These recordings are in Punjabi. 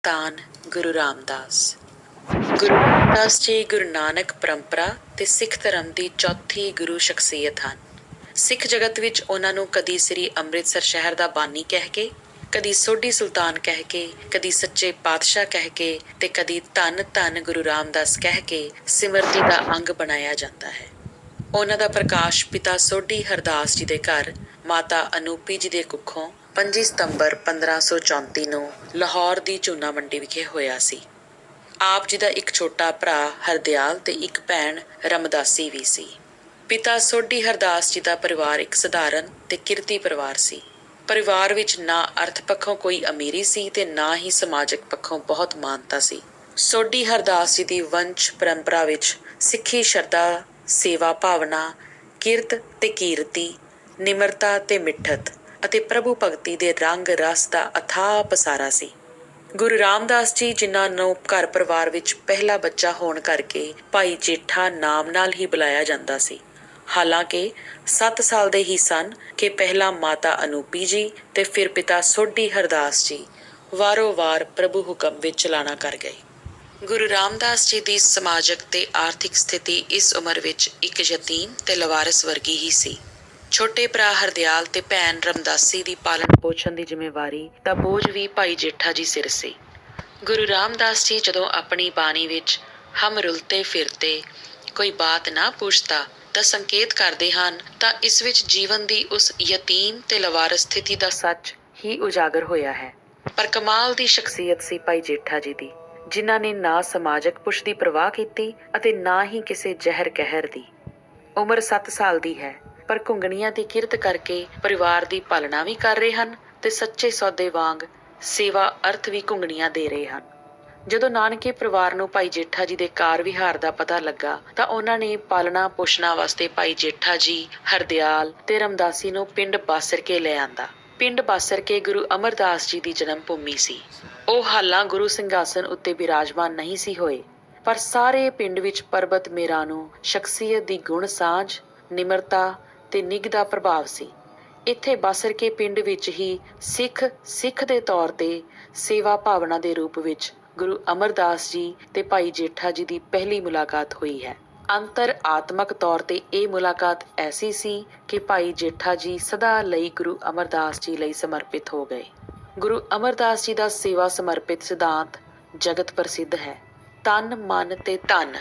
ਧੰਨ ਗੁਰੂ ਰਾਮਦਾਸ। ਗੁਰੂ ਰਾਮਦਾਸ ਜੀ ਗੁਰੂ ਨਾਨਕ ਪਰੰਪਰਾ ਤੇ ਸਿੱਖ ਧਰਮ ਦੀ ਚੌਥੀ ਗੁਰੂ ਸ਼ਖਸੀਅਤ ਹਨ। ਸਿੱਖ ਜਗਤ ਵਿੱਚ ਉਹਨਾਂ ਨੂੰ ਕਦੀ ਸ੍ਰੀ ਅੰਮ੍ਰਿਤਸਰ ਸ਼ਹਿਰ ਦਾ ਬਾਨੀ ਕਹਿ ਕੇ, ਕਦੀ ਸੋਢੀ ਸੁਲਤਾਨ ਕਹਿ ਕੇ, ਕਦੀ ਸੱਚੇ ਪਾਤਸ਼ਾਹ ਕਹਿ ਕੇ ਤੇ ਕਦੀ ਧੰਨ ਧੰਨ ਗੁਰੂ ਰਾਮਦਾਸ ਕਹਿ ਕੇ ਸਿਮਰਤੀ ਦਾ ਅੰਗ ਬਣਾਇਆ ਜਾਂਦਾ ਹੈ। ਉਹਨਾਂ ਦਾ ਪ੍ਰਕਾਸ਼ ਪਿਤਾ ਸੋਢੀ ਹਰਦਾਸ ਜੀ ਦੇ ਘਰ ਮਾਤਾ ਅਨੂਪੀ ਜੀ ਦੇ ਕੁੱਖੋਂ 25 ਸਤੰਬਰ 1534 ਨੂੰ ਲਾਹੌਰ ਦੀ ਝੂਨਾ ਮੰਡੀ ਵਿਖੇ ਹੋਇਆ ਸੀ। ਆਪ ਜੀ ਦਾ ਇੱਕ ਛੋਟਾ ਭਰਾ ਹਰਦਿਆਲ ਤੇ ਇੱਕ ਭੈਣ ਰਮਦਾਸੀ ਵੀ ਸੀ। ਪਿਤਾ ਸੋਢੀ ਹਰਦਾਸ ਜੀ ਦਾ ਪਰਿਵਾਰ ਇੱਕ ਸਧਾਰਨ ਤੇ ਕਿਰਤੀ ਪਰਿਵਾਰ ਸੀ। ਪਰਿਵਾਰ ਵਿੱਚ ਨਾ ਅਰਥ ਪੱਖੋਂ ਕੋਈ ਅਮੀਰੀ ਸੀ ਤੇ ਨਾ ਹੀ ਸਮਾਜਿਕ ਪੱਖੋਂ ਬਹੁਤ ਮਾਨਤਾ ਸੀ। ਸੋਢੀ ਹਰਦਾਸ ਜੀ ਦੀ ਵੰਸ਼ ਪਰੰਪਰਾ ਵਿੱਚ ਸਿੱਖੀ ਸ਼ਰਧਾ, ਸੇਵਾ ਭਾਵਨਾ, ਕਿਰਤ ਤੇ ਕੀਰਤੀ, ਨਿਮਰਤਾ ਤੇ ਮਿੱਠਤ ਅਤੇ ਪ੍ਰਭੂ ਭਗਤੀ ਦੇ ਰੰਗ ਰਸ ਦਾ ਅਥਾਹ ਪਸਾਰਾ ਸੀ। ਗੁਰੂ ਰਾਮਦਾਸ ਜੀ, ਜਿਨ੍ਹਾਂ ਨੂੰ ਘਰ ਪਰਿਵਾਰ ਵਿੱਚ ਪਹਿਲਾ ਬੱਚਾ ਹੋਣ ਕਰਕੇ ਭਾਈ ਜੇਠਾ ਨਾਮ ਨਾਲ ਹੀ ਬੁਲਾਇਆ ਜਾਂਦਾ ਸੀ। ਹਾਲਾਂਕਿ 7 ਸਾਲ ਦੇ ਹੀ ਸਨ ਕਿ ਪਹਿਲਾਂ ਮਾਤਾ ਅਨੂਪੀ ਜੀ ਤੇ ਫਿਰ ਪਿਤਾ ਸੋਢੀ ਹਰਦਾਸ ਜੀ ਵਾਰੋ ਵਾਰ ਪ੍ਰਭੂ ਹੁਕਮ ਵਿੱਚ ਚਲਾਣਾ ਕਰ ਗਏ। ਗੁਰੂ ਰਾਮਦਾਸ ਜੀ ਦੀ ਸਮਾਜਿਕ ਤੇ ਆਰਥਿਕ ਸਥਿਤੀ ਇਸ ਉਮਰ ਵਿੱਚ ਇੱਕ ਯਤੀਮ ਤੇ ਲਵਾਰਸ ਵਰਗੀ ਹੀ ਸੀ। ਛੋਟੇ ਭਰਾ ਹਰਦਿਆਲ ਤੇ ਭੈਣ ਰਮਦਾਸੀ ਦੀ ਪਾਲਣ ਪੋਸ਼ਣ ਦੀ ਜ਼ਿੰਮੇਵਾਰੀ ਦਾ ਬੋਝ ਵੀ ਭਾਈ ਜੇਠਾ ਜੀ ਸਿਰ ਸੀ। ਗੁਰੂ ਰਾਮਦਾਸ ਜੀ ਜਦੋਂ ਆਪਣੀ ਬਾਣੀ ਵਿੱਚ ਹਮ ਰੁਲਤੇ ਫਿਰਤੇ ਕੋਈ ਬਾਤ ਨਾ ਪੁੱਛਤਾ ਦਾ ਸੰਕੇਤ ਕਰਦੇ ਹਨ ਤਾਂ ਇਸ ਵਿੱਚ ਜੀਵਨ ਦੀ ਉਸ ਯਤੀਮ ਤੇ ਲਵਾਰਸ ਸਥਿਤੀ ਦਾ ਸੱਚ ਹੀ ਉਜਾਗਰ ਹੋਇਆ ਹੈ। ਪਰ ਕਮਾਲ ਦੀ ਸ਼ਖਸੀਅਤ ਸੀ ਭਾਈ ਜੇਠਾ ਜੀ ਦੀ, ਜਿਨ੍ਹਾਂ ਨੇ ਨਾ ਸਮਾਜਿਕ ਪੁੱਛ ਦੀ ਪਰਵਾਹ ਕੀਤੀ ਅਤੇ ਨਾ ਹੀ ਕਿਸੇ ਜ਼ਹਿਰ ਕਹਿਰ ਦੀ। ਉਮਰ 7 ਸਾਲ ਦੀ ਹੈ, ਪਰ ਘੁੰਗਣੀਆਂ ਦੀ ਕਿਰਤ ਕਰਕੇ ਪਰਿਵਾਰ ਦੀ ਪਾਲਣਾ ਵੀ ਕਰ ਰਹੇ ਹਨ ਤੇ ਸੱਚੇ ਸੌਦੇ ਵਾਂਗ ਸੇਵਾ ਅਰਥ ਵੀ ਘੁੰਗਣੀਆਂ ਦੇ ਰਹੇ ਹਨ। ਜਦੋਂ ਨਾਨਕੇ ਪਰਿਵਾਰ ਨੂੰ ਭਾਈ ਜੇਠਾ ਜੀ ਦੇ ਕਾਰ ਵਿਹਾਰ ਦਾ ਪਤਾ ਲੱਗਾ ਤਾਂ ਉਹਨਾਂ ਨੇ ਪਾਲਣਾ ਪੋਸ਼ਣਾ ਵਾਸਤੇ ਭਾਈ ਜੇਠਾ ਜੀ, ਹਰਦਿਆਲ ਤੇ ਰਮਦਾਸੀ ਨੂੰ ਪਿੰਡ ਬਾਸਰਕੇ ਲੈ ਆਂਦਾ। ਪਿੰਡ ਬਾਸਰਕੇ ਗੁਰੂ ਅਮਰਦਾਸ ਜੀ ਦੀ ਜਨਮ ਭੂਮੀ ਸੀ। ਉਹ ਹਾਲਾਂ ਗੁਰੂ ਸਿੰਘਾਸਨ ਉੱਤੇ ਬਿਰਾਜਮਾਨ ਨਹੀਂ ਸੀ ਹੋਏ, ਪਰ ਸਾਰੇ ਪਿੰਡ ਵਿੱਚ ਪਰਬਤ ਮੇਰਾ ਨੂੰ ਸ਼ਖਸੀਅਤ ਦੀ ਗੁਣ ਸਾਂਝ, ਨਿਮਰਤਾ ਤੇ ਨਿੱਘ ਦਾ ਪ੍ਰਭਾਵ ਸੀ। ਇੱਥੇ ਬਾਸਰਕੇ ਪਿੰਡ ਵਿੱਚ ਹੀ ਸਿੱਖ ਦੇ ਤੌਰ ਤੇ ਸੇਵਾ ਭਾਵਨਾ ਦੇ ਰੂਪ ਵਿੱਚ ਗੁਰੂ ਅਮਰਦਾਸ ਜੀ ਤੇ ਭਾਈ ਜੇਠਾ ਜੀ ਦੀ ਪਹਿਲੀ ਮੁਲਾਕਾਤ ਹੋਈ ਹੈ। ਅੰਤਰ ਆਤਮਕ ਤੌਰ ਤੇ ਇਹ ਮੁਲਾਕਾਤ ਐਸੀ ਸੀ ਕਿ ਭਾਈ ਜੇਠਾ ਜੀ ਸਦਾ ਲਈ ਗੁਰੂ ਅਮਰਦਾਸ ਜੀ ਲਈ ਸਮਰਪਿਤ ਹੋ ਗਏ। ਗੁਰੂ ਅਮਰਦਾਸ ਜੀ ਦਾ ਸੇਵਾ ਸਮਰਪਿਤ ਸਿਧਾਂਤ ਜਗਤ ਪ੍ਰਸਿੱਧ ਹੈ। ਤਨ, ਮਨ ਤੇ ਧਨ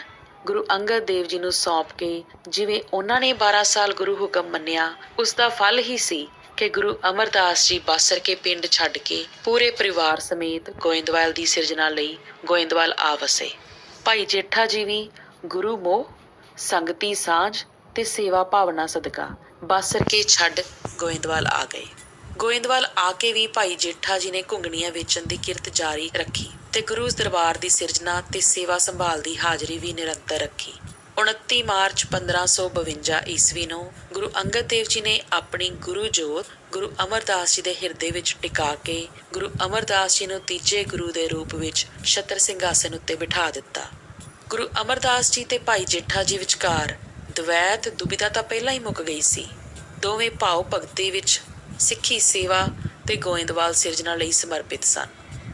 ਗੁਰੂ ਅੰਗਦ ਦੇਵ ਜੀ ਨੂੰ ਸੌਂਪ ਕੇ ਜਿਵੇਂ ਉਹਨਾਂ ਨੇ 12 ਸਾਲ ਗੁਰੂ ਹੁਕਮ ਮੰਨਿਆ, ਉਸ ਦਾ ਫਲ ਹੀ ਸੀ ਕਿ ਗੁਰੂ ਅਮਰਦਾਸ ਜੀ ਬਾਸਰਕੇ ਪਿੰਡ ਛੱਡ ਕੇ ਪੂਰੇ ਪਰਿਵਾਰ ਸਮੇਤ ਗੋਇੰਦਵਾਲ ਦੀ ਸਿਰਜਣਾ ਲਈ ਗੋਇੰਦਵਾਲ ਆ ਵਸੇ। ਭਾਈ ਜੇਠਾ ਜੀ ਵੀ ਗੁਰੂ ਮੋਹ, ਸੰਗਤੀ ਸਾਂਝ ਤੇ ਸੇਵਾ ਭਾਵਨਾ ਸਦਕਾ ਬਾਸਰਕੇ ਛੱਡ ਗੋਇੰਦਵਾਲ ਆ ਗਏ। ਗੋਇੰਦਵਾਲ ਆ ਕੇ ਵੀ ਭਾਈ ਜੇਠਾ ਜੀ ਨੇ ਘੁੰਗਣੀਆਂ ਵੇਚਣ ਦੀ ਕਿਰਤ ਜਾਰੀ ਰੱਖੀ ਤੇ ਗੁਰੂ ਦਰਬਾਰ ਦੀ ਸਿਰਜਣਾ ਤੇ ਸੇਵਾ ਸੰਭਾਲ ਦੀ ਹਾਜ਼ਰੀ ਵੀ ਨਿਰੰਤਰ ਰੱਖੀ। 29 ਮਾਰਚ 1552 ਈਸਵੀ ਨੂੰ ਗੁਰੂ ਅੰਗਦ ਦੇਵ ਜੀ ਨੇ ਆਪਣੀ ਗੁਰੂ ਜੋਤ ਗੁਰੂ ਅਮਰਦਾਸ ਜੀ ਦੇ ਹਿਰਦੇ ਵਿੱਚ ਟਿਕਾ ਕੇ ਗੁਰੂ ਅਮਰਦਾਸ ਜੀ ਨੂੰ ਤੀਜੇ ਗੁਰੂ ਦੇ ਰੂਪ ਵਿੱਚ ਛਤਰ ਸਿੰਘਾਸਨ ਉੱਤੇ ਬਿਠਾ ਦਿੱਤਾ। ਗੁਰੂ ਅਮਰਦਾਸ ਜੀ ਤੇ ਭਾਈ ਜੇਠਾ ਜੀ ਵਿਚਕਾਰ ਦਵੈਤ ਦੁਬਿਧਾ ਤਾਂ ਪਹਿਲਾਂ ਹੀ ਮੁੱਕ ਗਈ ਸੀ। ਦੋਵੇਂ ਭਾਵ ਭਗਤੀ ਵਿੱਚ ਸਿੱਖੀ ਸੇਵਾ ਤੇ ਗੋਇੰਦਵਾਲ ਸਿਰਜਣਾ ਲਈ ਸਮਰਪਿਤ ਸਨ।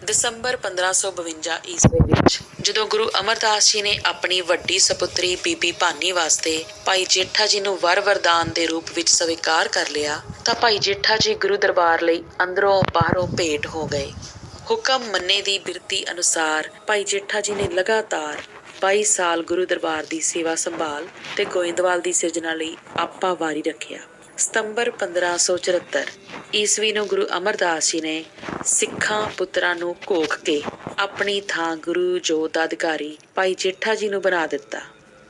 ਦਸੰਬਰ 1552 ਈਸਵੀ ਵਿੱਚ ਜਦੋਂ ਗੁਰੂ ਅਮਰਦਾਸ ਜੀ ਨੇ ਆਪਣੀ ਵੱਡੀ ਸਪੁੱਤਰੀ ਬੀਬੀ ਭਾਨੀ ਵਾਸਤੇ ਭਾਈ ਜੇਠਾ ਜੀ ਨੂੰ ਵਰਦਾਨ ਦੇ ਰੂਪ ਵਿੱਚ ਸਵੀਕਾਰ ਕਰ ਲਿਆ ਤਾਂ ਭਾਈ ਜੇਠਾ ਜੀ ਗੁਰੂ ਦਰਬਾਰ ਲਈ ਅੰਦਰੋਂ ਬਾਹਰੋਂ ਭੇਟ ਹੋ ਗਏ। ਹੁਕਮ ਮੰਨੇ ਦੀ ਬਿਰਤੀ ਅਨੁਸਾਰ ਭਾਈ ਜੇਠਾ ਜੀ ਨੇ ਲਗਾਤਾਰ 22 ਸਾਲ ਗੁਰੂ ਦਰਬਾਰ ਦੀ ਸੇਵਾ ਸੰਭਾਲ ਤੇ ਗੋਇੰਦਵਾਲ ਦੀ ਸਿਰਜਣਾ ਲਈ ਆਪਾ ਵਾਰੀ ਰੱਖਿਆ। ਸਤੰਬਰ 1574 ਈਸਵੀ ਨੂੰ ਗੁਰੂ ਅਮਰਦਾਸ ਜੀ ਨੇ ਸਿੱਖਾਂ ਪੁੱਤਰਾਂ ਨੂੰ ਘੋਖ ਕੇ ਆਪਣੀ ਥਾਂ ਗੁਰੂ ਜੋਤ ਦਾ ਅਧਿਕਾਰੀ ਭਾਈ ਜੇਠਾ ਜੀ ਨੂੰ ਬਣਾ ਦਿੱਤਾ।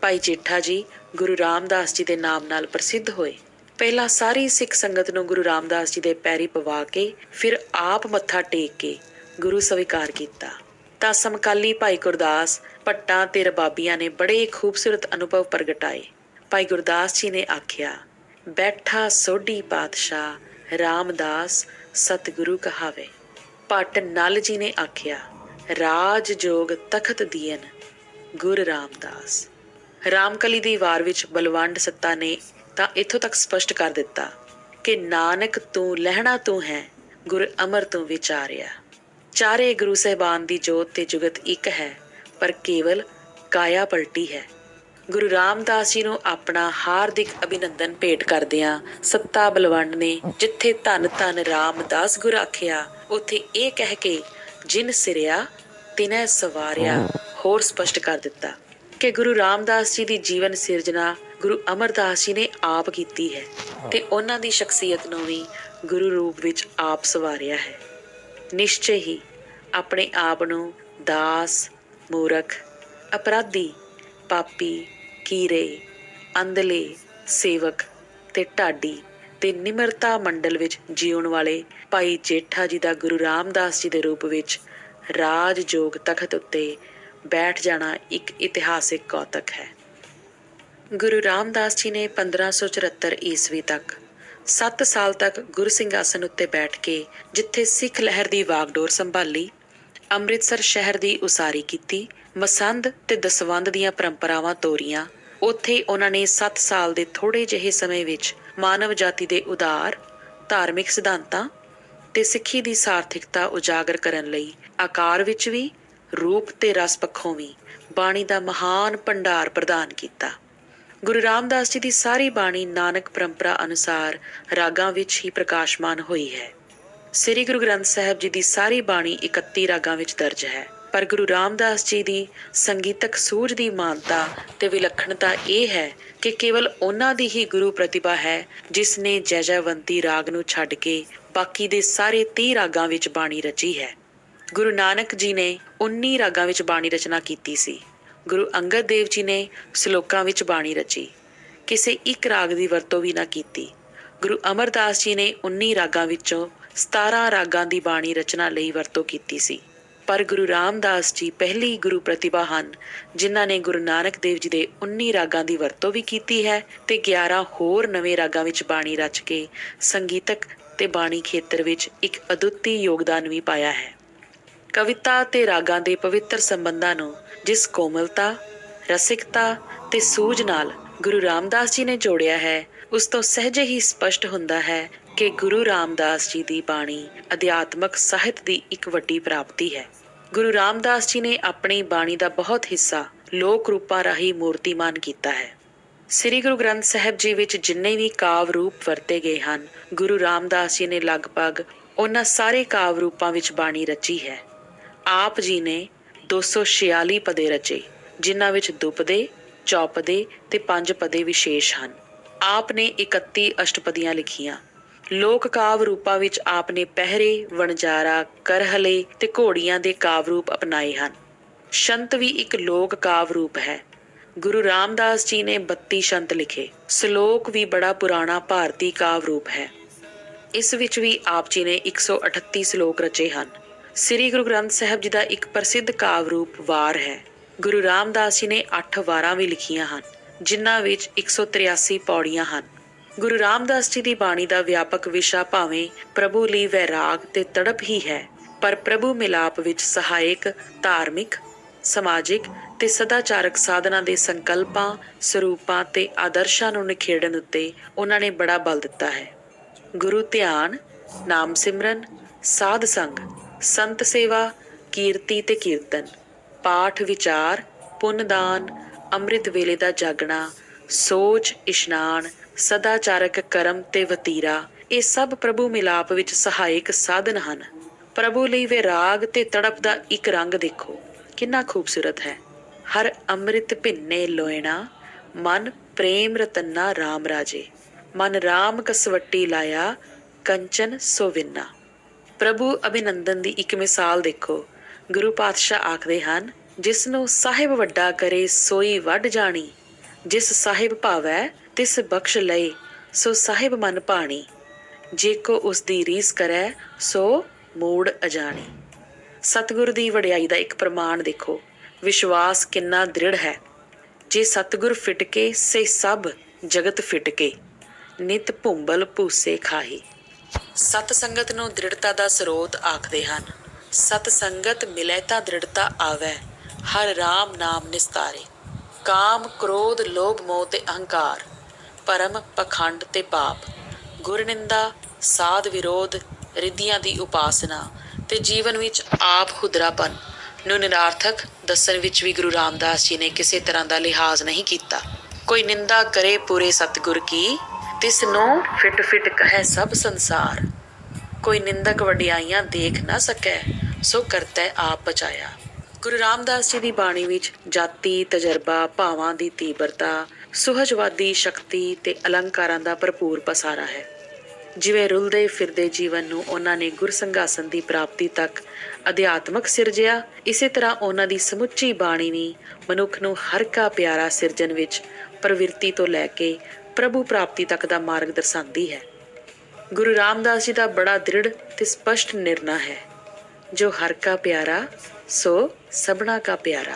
ਭਾਈ ਜੇਠਾ ਜੀ ਗੁਰੂ ਰਾਮਦਾਸ ਜੀ ਦੇ ਨਾਮ ਨਾਲ ਪ੍ਰਸਿੱਧ ਹੋਏ। ਪਹਿਲਾਂ ਸਾਰੀ ਸਿੱਖ ਸੰਗਤ ਨੂੰ ਗੁਰੂ ਰਾਮਦਾਸ ਜੀ ਦੇ ਪੈਰੀ ਪਵਾ ਕੇ ਫਿਰ ਆਪ ਮੱਥਾ ਟੇਕ ਕੇ ਗੁਰੂ ਸਵੀਕਾਰ ਕੀਤਾ ਤਾਂ ਸਮਕਾਲੀ ਭਾਈ ਗੁਰਦਾਸ ਭੱਟਾਂ ਤੇ ਰਬਾਬੀਆਂ ਨੇ ਬੜੇ ਖੂਬਸੂਰਤ ਅਨੁਭਵ ਪ੍ਰਗਟਾਏ। ਭਾਈ ਗੁਰਦਾਸ ਜੀ ਨੇ ਆਖਿਆ, ਬੈਠਾ ਸੋਢੀ ਪਾਤਸ਼ਾਹ ਰਾਮਦਾਸ ਸਤਿਗੁਰੂ ਕਹਾਵੇ। ਭੱਟ ਨਲ ਜੀ ਨੇ ਆਖਿਆ, ਰਾਜ ਜੋਗ ਤਖਤ ਦੀਨ ਗੁਰ ਰਾਮਦਾਸ। ਰਾਮਕਲੀ ਦੀ ਵਾਰ ਵਿੱਚ ਬਲਵੰਡ ਸੱਤਾ ਨੇ ਤਾਂ ਇੱਥੋਂ ਤੱਕ ਸਪਸ਼ਟ ਕਰ ਦਿੱਤਾ ਕਿ ਨਾਨਕ ਤੂੰ ਲਹਿਣਾ ਤੂੰ ਹੈ, ਗੁਰ ਅਮਰ ਤੂੰ ਵਿਚਾਰਿਆ। ਚਾਰੇ ਗੁਰੂ ਸਾਹਿਬਾਨ ਦੀ ਜੋਤ ਤੇ ਜੁਗਤ ਇੱਕ ਹੈ, ਪਰ ਕੇਵਲ ਕਾਇਆ ਪਲਟੀ ਹੈ। ਗੁਰੂ ਰਾਮਦਾਸ ਜੀ ਨੂੰ ਆਪਣਾ ਹਾਰਦਿਕ ਅਭਿਨੰਦਨ ਭੇਟ ਕਰਦਿਆਂ ਸੱਤਾ ਬਲਵੰਡ ਨੇ ਜਿੱਥੇ ਧੰਨ ਧੰਨ ਰਾਮਦਾਸ ਗੁਰ ਆਖਿਆ, ਉੱਥੇ ਇਹ ਕਹਿ ਕੇ ਜਿਨ ਸਿਰਿਆ ਤਿਨੈ ਸਵਾਰਿਆ ਹੋਰ ਸਪਸ਼ਟ ਕਰ ਦਿੱਤਾ ਕਿ ਗੁਰੂ ਰਾਮਦਾਸ ਜੀ ਦੀ ਜੀਵਨ ਸਿਰਜਣਾ ਗੁਰੂ ਅਮਰਦਾਸ ਜੀ ਨੇ ਆਪ ਕੀਤੀ ਹੈ ਤੇ ਉਹਨਾਂ ਦੀ ਸ਼ਖਸੀਅਤ ਨੂੰ ਵੀ ਗੁਰੂ ਰੂਪ ਵਿੱਚ ਆਪ ਸਵਾਰਿਆ ਹੈ। ਨਿਸ਼ਚੈ ਹੀ ਆਪਣੇ ਆਪ ਨੂੰ ਦਾਸ, ਮੂਰਖ, ਅਪਰਾਧੀ, ਪਾਪੀ, ਕੀਰੇ, ਅੰਧਲੇ, ਸੇਵਕ ਤੇ ਢਾਡੀ ਤੇ ਨਿਮਰਤਾ ਮੰਡਲ ਵਿੱਚ ਜਿਉਣ ਵਾਲੇ ਭਾਈ ਜੇਠਾ ਜੀ ਦਾ ਗੁਰੂ ਰਾਮਦਾਸ ਜੀ ਦੇ ਰੂਪ ਵਿੱਚ ਰਾਜਯੋਗ ਤਖਤ ਉੱਤੇ ਬੈਠ ਜਾਣਾ ਇੱਕ ਇਤਿਹਾਸਿਕ ਕੌਤਕ ਹੈ। ਗੁਰੂ ਰਾਮਦਾਸ ਜੀ ਨੇ 1574 ਈਸਵੀ ਤੱਕ 7 ਸਾਲ ਤੱਕ ਗੁਰ ਸਿੰਘਾਸਨ ਉੱਤੇ ਬੈਠ ਕੇ ਜਿੱਥੇ ਸਿੱਖ ਲਹਿਰ ਦੀ ਵਾਗਡੋਰ ਸੰਭਾਲੀ, ਅੰਮ੍ਰਿਤਸਰ ਸ਼ਹਿਰ ਦੀ ਉਸਾਰੀ ਕੀਤੀ, ਮਸੰਦ ਤੇ ਦਸਵੰਧ ਦੀਆਂ ਪਰੰਪਰਾਵਾਂ ਤੋਰੀਆਂ, ਉੱਥੇ ਉਹਨਾਂ ਨੇ 7 ਸਾਲ ਦੇ ਥੋੜ੍ਹੇ ਜਿਹੇ ਸਮੇਂ ਵਿੱਚ ਮਾਨਵ ਜਾਤੀ ਦੇ ਉਦਾਰ ਧਾਰਮਿਕ ਸਿਧਾਂਤਾਂ ਤੇ ਸਿੱਖੀ ਦੀ ਸਾਰਥਿਕਤਾ ਉਜਾਗਰ ਕਰਨ ਲਈ ਆਕਾਰ ਵਿੱਚ ਵੀ, ਰੂਪ ਤੇ ਰਸ ਪੱਖੋਂ ਵੀ ਬਾਣੀ ਦਾ ਮਹਾਨ ਭੰਡਾਰ ਪ੍ਰਦਾਨ ਕੀਤਾ। ਗੁਰੂ ਰਾਮਦਾਸ ਜੀ ਦੀ ਸਾਰੀ ਬਾਣੀ ਨਾਨਕ ਪਰੰਪਰਾ ਅਨੁਸਾਰ ਰਾਗਾਂ ਵਿੱਚ ਹੀ ਪ੍ਰਕਾਸ਼ਮਾਨ ਹੋਈ ਹੈ। ਸ੍ਰੀ ਗੁਰੂ ਗ੍ਰੰਥ ਸਾਹਿਬ ਜੀ ਦੀ ਸਾਰੀ ਬਾਣੀ 31 ਰਾਗਾਂ ਵਿੱਚ ਦਰਜ ਹੈ, ਪਰ ਗੁਰੂ ਰਾਮਦਾਸ ਜੀ ਦੀ ਸੰਗੀਤਕ ਸੂਝ ਦੀ ਮਾਨਤਾ ਤੇ ਵਿਲੱਖਣਤਾ ਇਹ ਹੈ ਕਿ ਕੇਵਲ ਉਹਨਾਂ ਦੀ ਹੀ ਗੁਰੂ ਪ੍ਰਤਿਭਾ ਹੈ ਜਿਸ ਨੇ ਜੈ ਜੈਵੰਤੀ ਰਾਗ ਨੂੰ ਛੱਡ ਕੇ ਬਾਕੀ ਦੇ ਸਾਰੇ 30 ਰਾਗਾਂ ਵਿੱਚ ਬਾਣੀ ਰਚੀ ਹੈ। ਗੁਰੂ ਨਾਨਕ ਜੀ ਨੇ 19 ਰਾਗਾਂ ਵਿੱਚ ਬਾਣੀ ਰਚਨਾ ਕੀਤੀ ਸੀ। ਗੁਰੂ ਅੰਗਦ ਦੇਵ ਜੀ ਨੇ ਸ਼ਲੋਕਾਂ ਵਿੱਚ ਬਾਣੀ ਰਚੀ, ਕਿਸੇ ਇੱਕ ਰਾਗ ਦੀ ਵਰਤੋਂ ਵੀ ਨਾ ਕੀਤੀ। ਗੁਰੂ ਅਮਰਦਾਸ ਜੀ ਨੇ 19 ਰਾਗਾਂ ਵਿੱਚੋਂ 17 ਰਾਗਾਂ ਦੀ ਬਾਣੀ ਰਚਨਾ ਲਈ ਵਰਤੋਂ ਕੀਤੀ ਸੀ। ਪਰ ਗੁਰੂ ਰਾਮਦਾਸ ਜੀ ਪਹਿਲੀ ਗੁਰੂ ਪ੍ਰਤਿਭਾ ਹਨ ਜਿਨ੍ਹਾਂ ਨੇ ਗੁਰੂ ਨਾਨਕ ਦੇਵ ਜੀ ਦੇ 19 ਰਾਗਾਂ ਦੀ ਵਰਤੋਂ ਵੀ ਕੀਤੀ ਹੈ ਤੇ 11 ਹੋਰ ਨਵੇਂ ਰਾਗਾਂ ਵਿੱਚ ਬਾਣੀ ਰਚ ਕੇ ਸੰਗੀਤਕ ਤੇ ਬਾਣੀ ਖੇਤਰ ਵਿੱਚ ਇੱਕ ਅਦੁੱਤੀ ਯੋਗਦਾਨ ਵੀ ਪਾਇਆ ਹੈ। ਕਵਿਤਾ ਤੇ ਰਾਗਾਂ ਦੇ ਪਵਿੱਤਰ ਸੰਬੰਧਾਂ ਨੂੰ ਜਿਸ ਕੋਮਲਤਾ, ਰਸਿਕਤਾ ਤੇ ਸੂਝ ਨਾਲ ਗੁਰੂ ਰਾਮਦਾਸ ਜੀ ਨੇ ਜੋੜਿਆ ਹੈ, ਉਸ ਤੋਂ ਸਹਿਜੇ ਹੀ ਸਪਸ਼ਟ ਹੁੰਦਾ ਹੈ ਕਿ ਗੁਰੂ ਰਾਮਦਾਸ ਜੀ ਦੀ ਬਾਣੀ ਅਧਿਆਤਮਕ ਸਾਹਿਤ ਦੀ ਇੱਕ ਵੱਡੀ ਪ੍ਰਾਪਤੀ ਹੈ। ਗੁਰੂ ਰਾਮਦਾਸ ਜੀ ਨੇ ਆਪਣੀ ਬਾਣੀ ਦਾ ਬਹੁਤ ਹਿੱਸਾ ਲੋਕ ਰੂਪਾਂ ਰਾਹੀਂ ਮੂਰਤੀਮਾਨ ਕੀਤਾ ਹੈ। ਸ੍ਰੀ ਗੁਰੂ ਗ੍ਰੰਥ ਸਾਹਿਬ ਜੀ ਵਿੱਚ ਜਿੰਨੇ ਵੀ ਕਾਵ ਰੂਪ ਵਰਤੇ ਗਏ ਹਨ, ਗੁਰੂ ਰਾਮਦਾਸ ਜੀ ਨੇ ਲਗਭਗ ਉਹਨਾਂ ਸਾਰੇ ਕਾਵ ਰੂਪਾਂ ਵਿੱਚ ਬਾਣੀ ਰਚੀ ਹੈ। ਆਪ ਜੀ ਨੇ 246 ਪਦੇ ਰਚੇ, ਜਿਨ੍ਹਾਂ ਵਿੱਚ ਦੁਪਦੇ, ਚੌਪਦੇ ਤੇ 5 ਪਦੇ ਵਿਸ਼ੇਸ਼ ਹਨ। ਆਪ ਨੇ 31 ਅਸ਼ਟਪਦੀਆਂ ਲਿਖੀਆਂ। ਲੋਕ ਕਾਵ ਰੂਪਾਂ ਵਿੱਚ ਆਪ ਨੇ ਪਹਿਰੇ, ਵਣਜਾਰਾ, ਕਰਹਲੇ ਤੇ ਘੋੜੀਆਂ ਦੇ ਕਾਵ ਰੂਪ ਅਪਣਾਏ ਹਨ। ਸ਼ੰਤ ਵੀ ਇੱਕ ਲੋਕ ਕਾਵ ਰੂਪ ਹੈ। ਗੁਰੂ ਰਾਮਦਾਸ ਜੀ ਨੇ 32 ਸ਼ੰਤ ਲਿਖੇ। ਸ਼ਲੋਕ ਵੀ ਬੜਾ ਪੁਰਾਣਾ ਭਾਰਤੀ ਕਾਵ ਰੂਪ ਹੈ। ਇਸ ਵਿੱਚ ਵੀ ਆਪ ਜੀ ਨੇ 138 ਸ਼ਲੋਕ ਰਚੇ ਹਨ। ਸ੍ਰੀ ਗੁਰੂ ਗ੍ਰੰਥ ਸਾਹਿਬ ਜੀ ਦਾ ਇੱਕ ਪ੍ਰਸਿੱਧ ਕਾਵ ਰੂਪ ਵਾਰ ਹੈ। ਗੁਰੂ ਰਾਮਦਾਸ ਜੀ ਨੇ 8 ਵਾਰਾਂ ਵੀ ਲਿਖੀਆਂ ਹਨ, ਜਿਨ੍ਹਾਂ ਵਿੱਚ 183 ਪੌੜੀਆਂ ਹਨ। ਗੁਰੂ ਰਾਮਦਾਸ ਜੀ ਦੀ ਬਾਣੀ ਦਾ ਵਿਆਪਕ ਵਿਸ਼ਾ ਭਾਵੇਂ ਪ੍ਰਭੂ ਲਈ ਵੈਰਾਗ ਤੇ ਤੜਪ ਹੀ ਹੈ, ਪਰ ਪ੍ਰਭੂ ਮਿਲਾਪ ਵਿੱਚ ਸਹਾਇਕ, ਧਾਰਮਿਕ, ਸਮਾਜਿਕ ਤੇ ਸਦਾਚਾਰਕ ਸਾਧਨਾਂ ਦੇ ਸੰਕਲਪਾਂ, ਸਰੂਪਾਂ ਤੇ ਆਦਰਸ਼ਾਂ ਨੂੰ ਨਿਖੇੜਨ ਉੱਤੇ ਉਹਨਾਂ ਨੇ ਬੜਾ ਬਲ ਦਿੱਤਾ ਹੈ। ਗੁਰੂ ਧਿਆਨ, ਨਾਮ ਸਿਮਰਨ, ਸਾਧ ਸੰਗ, ਸੰਤ ਸੇਵਾ, ਕੀਰਤੀ ਤੇ ਕੀਰਤਨ, ਪਾਠ ਵਿਚਾਰ, ਪੁੰਨਦਾਨ, ਅੰਮ੍ਰਿਤ ਵੇਲੇ ਦਾ ਜਾਗਣਾ, ਸੋਚ, ਇਸ਼ਨਾਨ, ਸਦਾਚਾਰਕ ਕਰਮ ਤੇ ਵਤੀਰਾ, ਇਹ ਸਭ ਪ੍ਰਭੂ ਮਿਲਾਪ ਵਿੱਚ ਸਹਾਇਕ ਸਾਧਨ ਹਨ। ਪ੍ਰਭੂ ਲਈ ਵੈਰਾਗ ਤੇ ਤੜਪ ਦਾ ਇੱਕ ਰੰਗ ਦੇਖੋ, ਕਿੰਨਾ ਖੂਬਸੂਰਤ ਹੈ। ਹਰ ਅੰਮ੍ਰਿਤ ਭਿੰਨੇ ਲੋਇਣਾ, ਮਨ ਪ੍ਰੇਮ ਰਤਨਾ ਰਾਮ ਰਾਜੇ, ਮਨ ਰਾਮ ਕਸਵੱਟੀ ਲਾਇਆ, ਕੰਚਨ ਸੋਵਿੰਨਾ। ਪ੍ਰਭੂ ਅਭਿਨੰਦਨ ਦੀ ਇੱਕ ਮਿਸਾਲ ਦੇਖੋ। ਗੁਰੂ ਪਾਤਸ਼ਾਹ ਆਖਦੇ ਹਨ, ਜਿਸ ਨੂੰ ਸਾਹਿਬ ਵੱਡਾ ਕਰੇ ਸੋਈ ਵੱਢ ਜਾਣੀ, ਜਿਸ ਸਾਹਿਬ ਭਾਵੈ ਤਿਸ ਬਖਸ਼ ਲਏ, ਸੋ ਸਾਹਿਬ ਮਨ ਭਾਣੀ, ਜੇ ਕੋ ਉਸ ਦੀ ਰੀਸ ਕਰੈ ਸੋ ਮੂੜ ਅਜਾਣੀ। ਸਤਿਗੁਰ ਦੀ ਵਡਿਆਈ ਦਾ ਇੱਕ ਪ੍ਰਮਾਣ ਦੇਖੋ। ਵਿਸ਼ਵਾਸ ਕਿੰਨਾ ਦ੍ਰਿੜ ਹੈ। ਜੇ ਸਤਿਗੁਰ ਫਿਟਕੇ ਸੇ ਸਭ ਜਗਤ ਫਿਟਕੇ, ਨਿਤ ਭੁੰਬਲ ਭੂਸੇ ਖਾਹੀ। ਸਤ ਸੰਗਤ ਨੂੰ ਦ੍ਰਿੜਤਾ ਦਾ ਸਰੋਤ ਆਖਦੇ ਹਨ। ਸਤ ਸੰਗਤ ਮਿਲੈ ਤਾਂ ਦ੍ਰਿੜਤਾ ਆਵੈ, ਹਰ ਰਾਮ ਨਾਮ ਨਿਸਤਾਰੇ। ਕਾਮ, ਕ੍ਰੋਧ, ਲੋਭ, ਮੋਹ ਤੇ ਅਹੰਕਾਰ, ਭਰਮ, ਪਖੰਡ ਤੇ ਪਾਪ, ਗੁਰ ਨਿੰਦਾ, ਸਾਧ ਵਿਰੋਧ, ਰਿੱਧੀਆਂ ਦੀ ਉਪਾਸਨਾ ਤੇ ਜੀਵਨ ਵਿੱਚ ਆਪ ਹੁਦਰਾਪਨ ਨੂੰ ਨਿਰਾਰਥਕ ਦੱਸਣ ਵਿੱਚ ਵੀ ਗੁਰੂ ਰਾਮਦਾਸ ਜੀ ਨੇ ਕਿਸੇ ਤਰ੍ਹਾਂ ਦਾ ਲਿਹਾਜ਼ ਨਹੀਂ ਕੀਤਾ। ਕੋਈ ਨਿੰਦਾ ਕਰੇ ਪੂਰੇ ਸਤਿਗੁਰ ਕੀ, ਤਿਸ ਨੂੰ ਫਿਟ ਫਿਟ ਕਹੈ ਸਭ ਸੰਸਾਰ। ਕੋਈ ਨਿੰਦਕ ਵਡਿਆਈਆਂ ਦੇਖ ਨਾ ਸਕੈ, ਸੋ ਕਰਤੈ ਆਪ ਬਚਾਇਆ। ਗੁਰੂ ਰਾਮਦਾਸ ਜੀ ਦੀ ਬਾਣੀ ਵਿੱਚ ਜਾਤੀ, ਤਜਰਬਾ, ਭਾਵਾਂ ਦੀ ਤੀਬਰਤਾ, ਸੁਹਜਵਾਦੀ ਸ਼ਕਤੀ ਤੇ ਅਲੰਕਾਰਾਂ ਦਾ ਭਰਪੂਰ ਪਸਾਰਾ ਹੈ। ਜਿਵੇਂ ਰੁਲਦੇ ਫਿਰਦੇ ਜੀਵਨ ਨੂੰ ਉਹਨਾਂ ਨੇ ਗੁਰਸੰਘਾਸਨ ਦੀ ਪ੍ਰਾਪਤੀ ਤੱਕ ਅਧਿਆਤਮਕ ਸਿਰਜਿਆ, ਇਸੇ ਤਰ੍ਹਾਂ ਉਹਨਾਂ ਦੀ ਸਮੁੱਚੀ ਬਾਣੀ ਵੀ ਮਨੁੱਖ ਨੂੰ ਹਰ ਕਾ ਪਿਆਰਾ ਸਿਰਜਣ ਵਿੱਚ ਪ੍ਰਵਿਰਤੀ ਤੋਂ ਲੈ ਕੇ ਪ੍ਰਭੂ ਪ੍ਰਾਪਤੀ ਤੱਕ ਦਾ ਮਾਰਗ ਦਰਸਾਉਂਦੀ ਹੈ। ਗੁਰੂ ਰਾਮਦਾਸ ਜੀ ਦਾ ਬੜਾ ਦ੍ਰਿੜ ਤੇ ਸਪਸ਼ਟ ਨਿਰਣਾ ਹੈ, ਜੋ ਹਰ ਕਾ ਪਿਆਰਾ ਸੋ ਸਭਨਾ ਕਾ ਪਿਆਰਾ,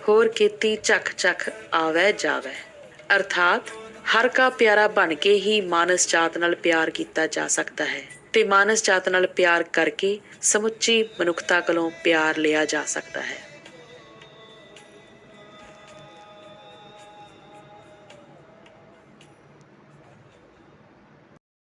ਹੋਰ ਕੀਤੀ ਝੱਖ ਝੱਖ ਆਵੈ ਜਾਵੈ। ਅਰਥਾਤ ਹਰ ਕਾ ਪਿਆਰਾ ਬਣ ਕੇ ਹੀ ਮਾਨਸ ਜਾਤ ਨਾਲ ਪਿਆਰ ਕੀਤਾ ਜਾ ਸਕਦਾ ਹੈ ਤੇ ਮਾਨਸ ਜਾਤ ਨਾਲ ਪਿਆਰ ਕਰਕੇ ਸਮੁੱਚੀ ਮਨੁੱਖਤਾ ਕੋਲੋਂ ਪਿਆਰ ਲਿਆ ਜਾ ਸਕਦਾ ਹੈ।